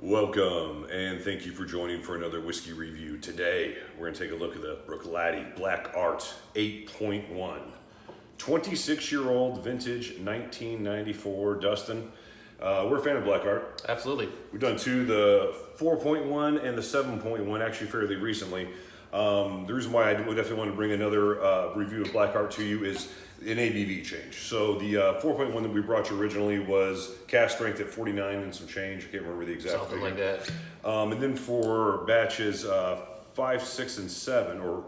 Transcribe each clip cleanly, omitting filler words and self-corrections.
Welcome, and thank you for joining for another whiskey review. Today, we're going to take a look at the Bruichladdich Black Art 8.1. 26-year-old vintage 1994. Dustin, we're a fan of Black Art. Absolutely. We've done the 4.1 and the 7.1 actually fairly recently. The reason why I would definitely want to bring another review of Black Art to you is an ABV change. So the 4.1 that we brought you originally was cask strength at 49 and some change. I can't remember the exact Something figure. like that. And then for batches 5, 6, and 7,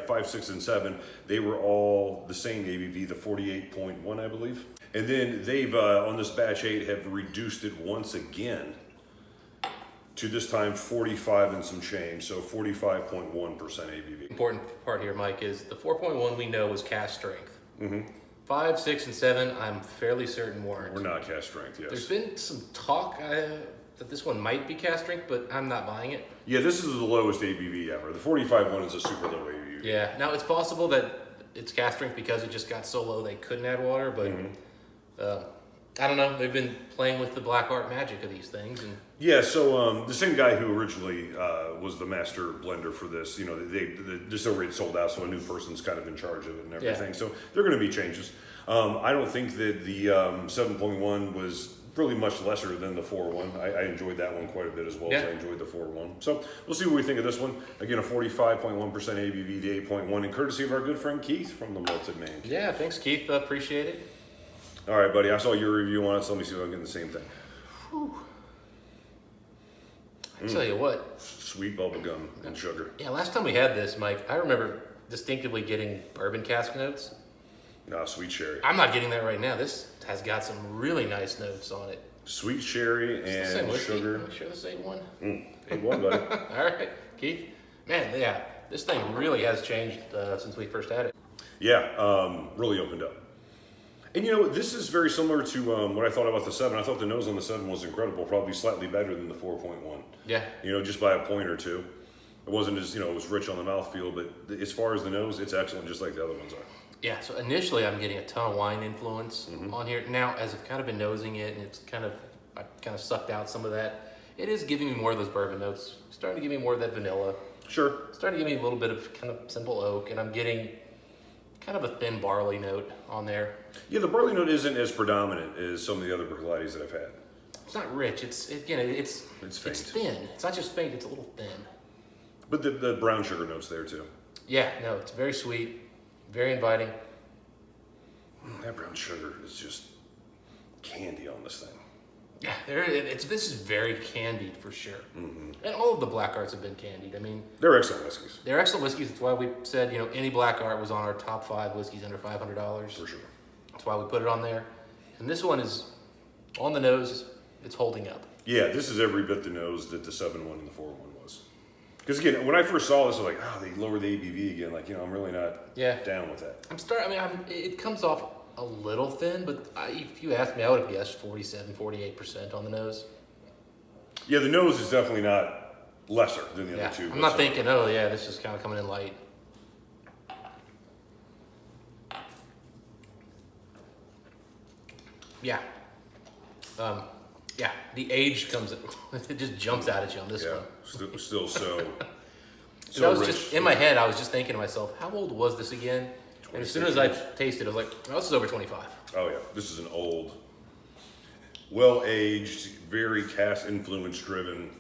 5, 6, and 7, they were all the same ABV, the 48.1, I believe. And then they've, on this batch 8, have reduced it once again to this time 45 and some change, so 45.1% ABV. Important part here, Mike, is the 4.1 we know was cask strength. Mm-hmm. 5, 6, and 7, I'm fairly certain weren't. We're not cask strength, yes. There's been some talk that this one might be cask strength, but I'm not buying it. Yeah, this is the lowest ABV ever. The 45.1 is a super low ABV. Yeah, now it's possible that it's cask strength because it just got so low they couldn't add water, but I don't know. They've been playing with the Black Art magic of these things. And yeah, so the same guy who originally was the master blender for this, the distillery had sold out, so a new person's kind of in charge of it and everything. Yeah. So there are going to be changes. I don't think that the 7.1 was really much lesser than the 4.1. I enjoyed that one quite a bit as well as I enjoyed the 4.1. So we'll see what we think of this one. Again, a 45.1% ABV, the 8.1, and courtesy of our good friend Keith from the Malted Man. Yeah, thanks, Keith. Appreciate it. All right, buddy. I saw your review on it, so let me see if I'm getting the same thing. Whew. I tell you what. Sweet bubble gum and sugar. Yeah, last time we had this, Mike, I remember distinctively getting bourbon cask notes. No, sweet sherry. I'm not getting that right now. This has got some really nice notes on it. Sweet sherry and sugar. Make sure this ain't one. 8.1, buddy. All right, Keith. Man, yeah, this thing really has changed since we first had it. Yeah, really opened up. And this is very similar to what I thought about the 7. I thought the nose on the 7 was incredible, probably slightly better than the 4.1. Yeah. Just by a point or two. It wasn't as, it was rich on the mouthfeel, but as far as the nose, it's excellent, just like the other ones are. Yeah, so initially I'm getting a ton of wine influence on here. Now, as I've kind of been nosing it, and I kind of sucked out some of that, it is giving me more of those bourbon notes. Starting to give me more of that vanilla. Sure. Starting to give me a little bit of kind of simple oak, and I'm getting kind of a thin barley note on there. Yeah, the barley note isn't as predominant as some of the other Bruichladdich that I've had. It's not rich. It's faint. It's thin. It's not just faint. It's a little thin. But the brown sugar note's there too. Yeah, no, it's very sweet, very inviting. That brown sugar is just candy on this thing. Yeah, this is very candied for sure. And all of the Black Arts have been candied. I mean, they're excellent whiskeys. They're excellent whiskeys. That's why we said, any Black Art was on our top 5 whiskeys under $500. For sure. That's why we put it on there. And this one is on the nose. It's holding up. Yeah, this is every bit the nose that the 7.1 and the 4.1 was. Because again, when I first saw this, I was like, they lowered the ABV again. Like, I'm really not down with that. It comes off a little thin, but if you asked me, I would have guessed 47, 48% on the nose. Yeah, the nose is definitely not lesser than the other two. I'm not thinking, this is kind of coming in light. Yeah. The age comes, it just jumps out at you on this one. Still so rich. Just, in my head, I was just thinking to myself, how old was this again? And as soon as I tasted it, I was like, this is over 25. Oh yeah, this is an old, well-aged, very cask influence driven,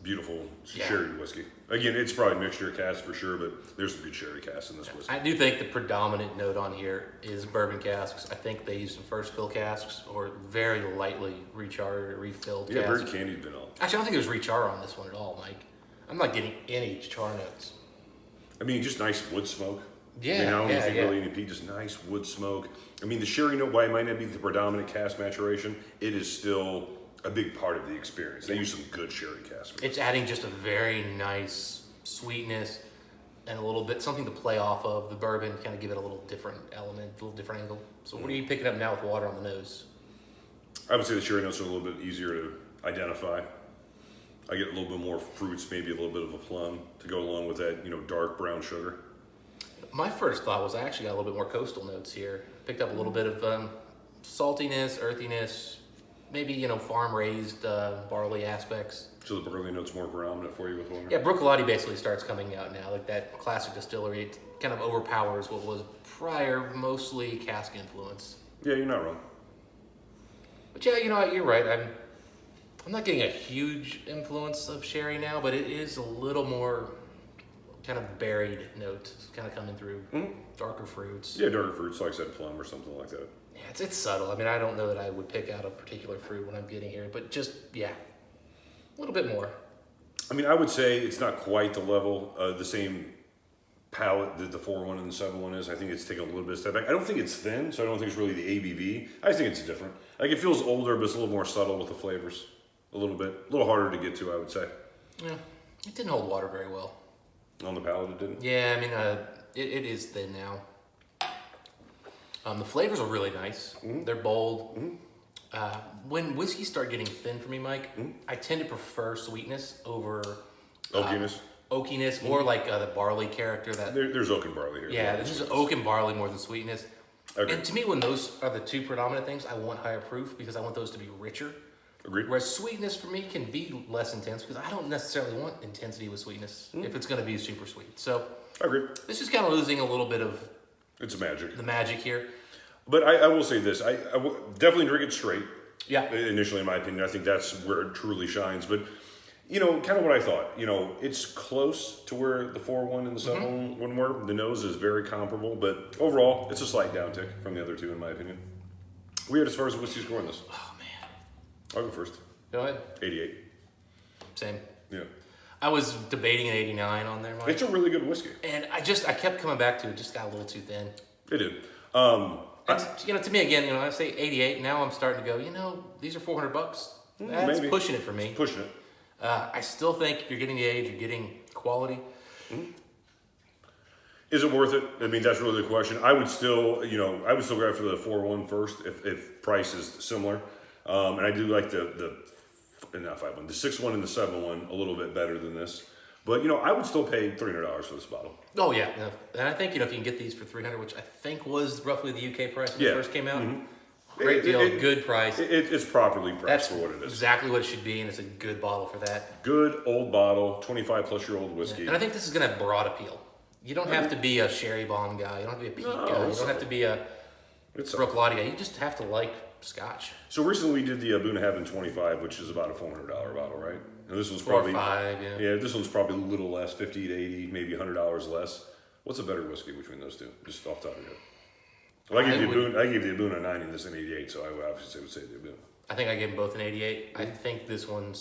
beautiful sherry whiskey. Again, it's probably a mixture of cask for sure, but there's some good sherry cask in this whiskey. I do think the predominant note on here is bourbon casks. I think they use some first fill casks or very lightly recharred or refilled casks. Yeah, very candied vanilla. Actually, I don't think there's rechar on this one at all, Mike. I'm not getting any char notes. I mean, just nice wood smoke. Yeah, I don't think really any peat, just nice wood smoke. I mean, the sherry note, while it might not be the predominant cask maturation, it is still a big part of the experience. They use some good sherry cask. It's adding just a very nice sweetness and a little bit, something to play off of the bourbon, kind of give it a little different element, a little different angle. So what are you picking up now with water on the nose? I would say the sherry notes are a little bit easier to identify. I get a little bit more fruits, maybe a little bit of a plum to go along with that, dark brown sugar. My first thought was I actually got a little bit more coastal notes here. Picked up a little bit of saltiness, earthiness, maybe, farm raised barley aspects. So the barley note's more predominant for you with one? Yeah, Bruichladdich basically starts coming out now. Like that classic distillery, it kind of overpowers what was prior mostly cask influence. Yeah, you're not wrong. But yeah, you're right. I'm not getting a huge influence of sherry now, but it is a little more kind of berried note kind of coming through. Darker fruits. Yeah, darker fruits, like I said, plum or something like that. Yeah, it's subtle. I mean, I don't know that I would pick out a particular fruit when I'm getting here, but just, yeah, a little bit more. I mean, I would say it's not quite the level, the same palate that the 4-1 and the 7-1 is. I think it's taken a little bit of step back. I don't think it's thin, so I don't think it's really the ABV. I just think it's different. Like, it feels older, but it's a little more subtle with the flavors. A little bit. A little harder to get to, I would say. Yeah, it didn't hold water very well. On the palate, it didn't? Yeah, I mean, it is thin now. The flavors are really nice. They're bold. When whiskeys start getting thin for me, Mike, I tend to prefer sweetness over oakiness, more like the barley character. There's oak and barley here. Yeah, this is oak and barley more than sweetness. Okay. And to me, when those are the two predominant things, I want higher proof because I want those to be richer. Agreed. Whereas sweetness for me can be less intense because I don't necessarily want intensity with sweetness if it's going to be super sweet. So Agreed. this is kind of losing a little bit of It's magic. the magic here. But I will say this. I definitely drink it straight. Yeah. Initially, in my opinion. I think that's where it truly shines. But, kind of what I thought. It's close to where the 4-1 and the 7-1 were. The nose is very comparable. But overall, it's a slight downtick from the other two, in my opinion. Weird as far as the whiskey score in this. Oh, man. I'll go first. Go ahead. 88. Same. Yeah. I was debating an 89 on there, Mike. It's a really good whiskey. And I kept coming back to it. Just got a little too thin. It did. And, to me, again, I say 88. Now I'm starting to go, these are $400. That's maybe. pushing it for me. It's pushing it. I still think you're getting the age, you're getting quality. Is it worth it? I mean, that's really the question. I would still go after the 4-1 first if price is similar. And I do like the 6-1 and the 7-1 a little bit better than this. But, I would still pay $300 for this bottle. Oh, yeah. And I think, if you can get these for $300, which I think was roughly the UK price when it first came out. Great deal, good price. It's properly priced That's for what it is. exactly what it should be, and it's a good bottle for that. Good old bottle, 25-plus-year-old whiskey. And I think this is going to have broad appeal. You don't have to be a sherry bomb guy. You don't have to be a peat guy. You don't have to be a Bruichladdich guy. You just have to like Scotch. So recently we did the Bruichladdich 25, which is about a $400 bottle, right? And this one's probably 5, yeah. This one's probably a little less, 50 to 80, maybe $100 less. What's a better whiskey between those two? Just off the top of your head. Well, I gave the Abuna a 90 and this an 88, so I would obviously say the Abuna. I think I gave them both an 88. I think this one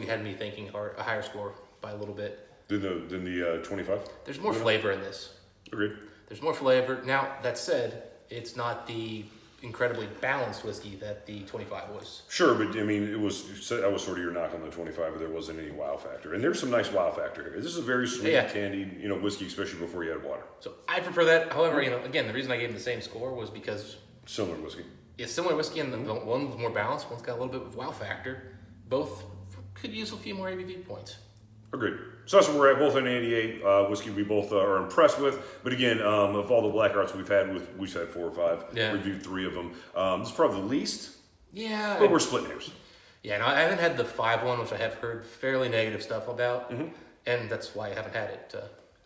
had me thinking a higher score by a little bit. Than the 25? There's more flavor in this. Agreed. There's more flavor. Now, that said, it's not the incredibly balanced whiskey that the 25 was. Sure, but I mean, that was sort of your knock on the 25, but there wasn't any wow factor. And there's some nice wow factor here. This is a very sweet, candied, whiskey, especially before you add water. So I prefer that. However, again, the reason I gave him the same score was because similar whiskey. It's similar whiskey, and the one was more balanced. One's got a little bit of wow factor. Both could use a few more ABV points. Agreed. So that's where we're at. Both an 88 whiskey we both are impressed with. But again, of all the black arts we've had, we've had 4 or 5. Yeah. Reviewed 3 of them. This is probably the least. Yeah. But we're splitting hairs. Yeah, no, I haven't had the 5-1, which I have heard fairly negative stuff about. And that's why I haven't had it.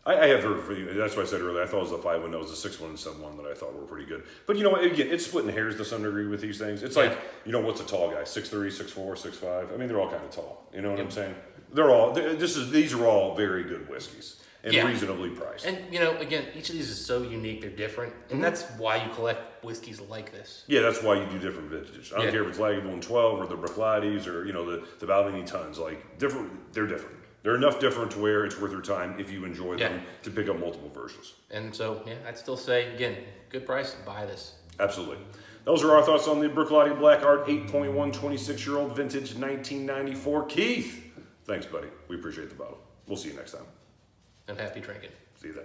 I have heard for you. That's why I said earlier. I thought it was the 5-1. That was the 6-1 and 7-1 that I thought were pretty good. But again, it's splitting hairs to some degree with these things. It's like, what's a tall guy? 6'3", 6'4", 6'5". I mean, they're all kind of tall. You know what I'm saying? These are all very good whiskeys and reasonably priced. And again, each of these is so unique; they're different, and that's why you collect whiskeys like this. Yeah, that's why you do different vintages. I don't care if it's Lagavulin 12 or the Bruichladdich or the Balvenie Tons. Like different, they're different. They're enough different to where it's worth your time if you enjoy them to pick up multiple versions. And so, I'd still say again, good price, buy this. Absolutely. Those are our thoughts on the Bruichladdich Black Art 8.1 26-year-old vintage 1994. Keith. Thanks, buddy. We appreciate the bottle. We'll see you next time. And happy drinking. See you then.